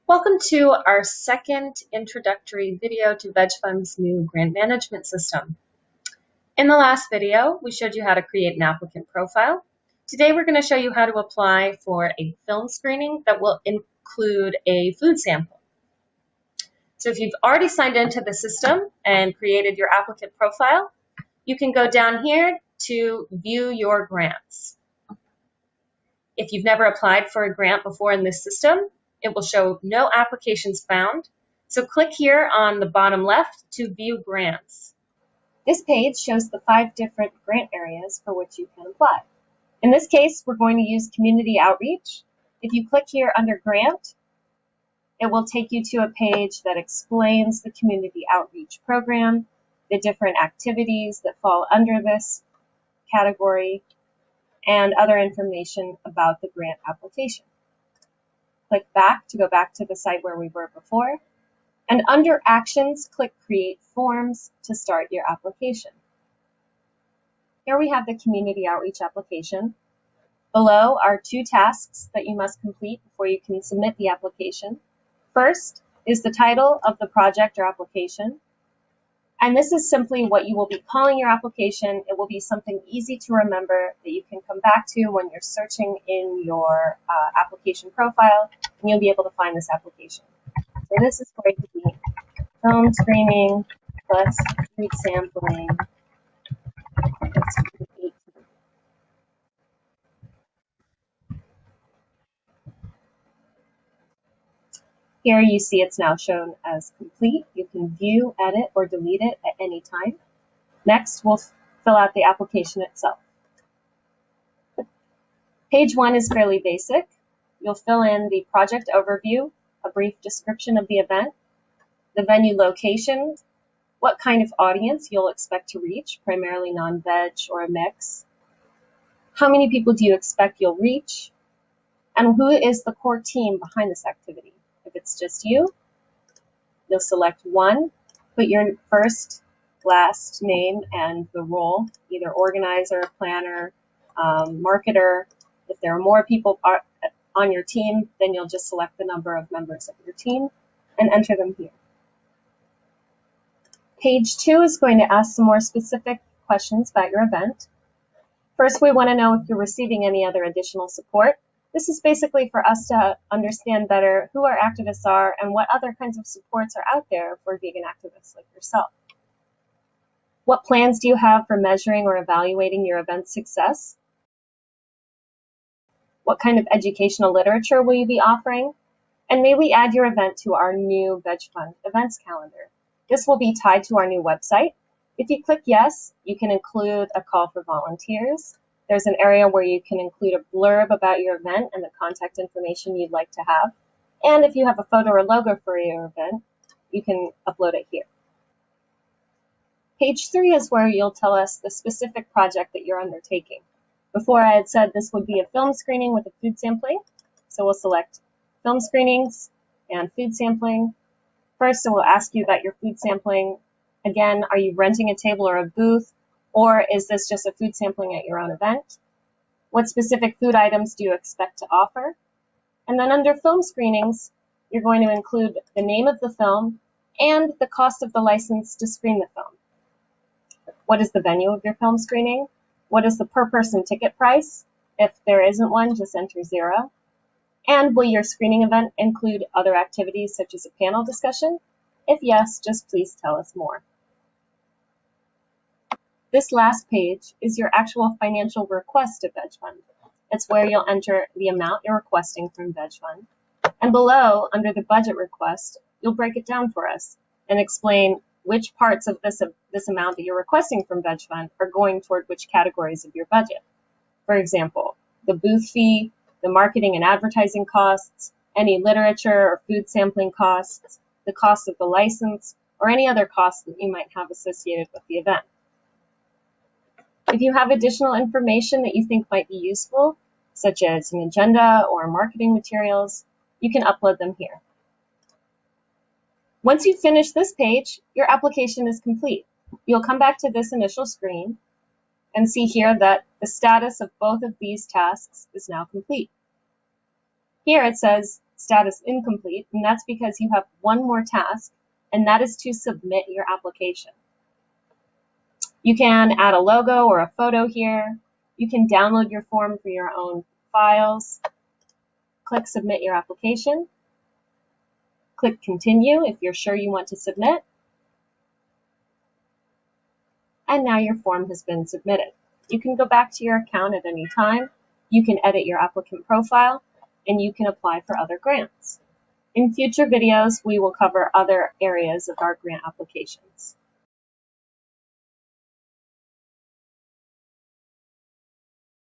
Welcome to our second introductory video to VegFund's new grant management system. In the last video, we showed you how to create an applicant profile. Today, we're going to show you how to apply for a film screening that will include a food sample. So if you've already signed into the system and created your applicant profile, you can go down here to view your grants. If you've never applied for a grant before in this system, it will show no applications found. So click here on the bottom left to view grants. This page shows the 5 different grant areas for which you can apply. In this case, we're going to use community outreach. If you click here under grant, it will take you to a page that explains the community outreach program, the different activities that fall under this category, and other information about the grant application. Click back to go back to the site where we were before. And under Actions, click Create Forms to start your application. Here we have the Community Outreach application. Below are 2 tasks that you must complete before you can submit the application. First is the title of the project or application. And this is simply what you will be calling your application. It will be something easy to remember that you can come back to when you're searching in your application profile, and you'll be able to find this application. So this is going to be film screening plus food sampling. Here you see it's now shown as complete. You can view, edit, or delete it at any time. Next, we'll fill out the application itself. Page 1 is fairly basic. You'll fill in the project overview, a brief description of the event, the venue location, what kind of audience you'll expect to reach, primarily non-veg or a mix, how many people do you expect you'll reach, and who is the core team behind this activity. If it's just you, you'll select 1, put your first, last name and the role, either organizer, planner, marketer. If there are more people on your team, then you'll just select the number of members of your team and enter them here. Page 2 is going to ask some more specific questions about your event. First, we want to know if you're receiving any other additional support. This is basically for us to understand better who our activists are and what other kinds of supports are out there for vegan activists like yourself. What plans do you have for measuring or evaluating your event's success? What kind of educational literature will you be offering? And may we add your event to our new VegFund events calendar? This will be tied to our new website. If you click yes, you can include a call for volunteers. There's an area where you can include a blurb about your event and the contact information you'd like to have. And if you have a photo or logo for your event, you can upload it here. Page 3 is where you'll tell us the specific project that you're undertaking. Before I had said this would be a film screening with a food sampling. So we'll select film screenings and food sampling. First, it will ask you about your food sampling. Again, are you renting a table or a booth? Or is this just a food sampling at your own event? What specific food items do you expect to offer? And then under film screenings, you're going to include the name of the film and the cost of the license to screen the film. What is the venue of your film screening? What is the per person ticket price? If there isn't one, just enter 0. And will your screening event include other activities such as a panel discussion? If yes, just please tell us more. This last page is your actual financial request to VegFund. It's where you'll enter the amount you're requesting from VegFund. And below, under the budget request, you'll break it down for us and explain which parts of this amount that you're requesting from VegFund are going toward which categories of your budget. For example, the booth fee, the marketing and advertising costs, any literature or food sampling costs, the cost of the license, or any other costs that you might have associated with the event. If you have additional information that you think might be useful, such as an agenda or marketing materials, you can upload them here. Once you finish this page, your application is complete. You'll come back to this initial screen and see here that the status of both of these tasks is now complete. Here it says status incomplete, and that's because you have one more task, and that is to submit your application. You can add a logo or a photo here. You can download your form for your own files. Click Submit Your Application. Click Continue if you're sure you want to submit. And now your form has been submitted. You can go back to your account at any time. You can edit your applicant profile, and you can apply for other grants. In future videos, we will cover other areas of our grant applications.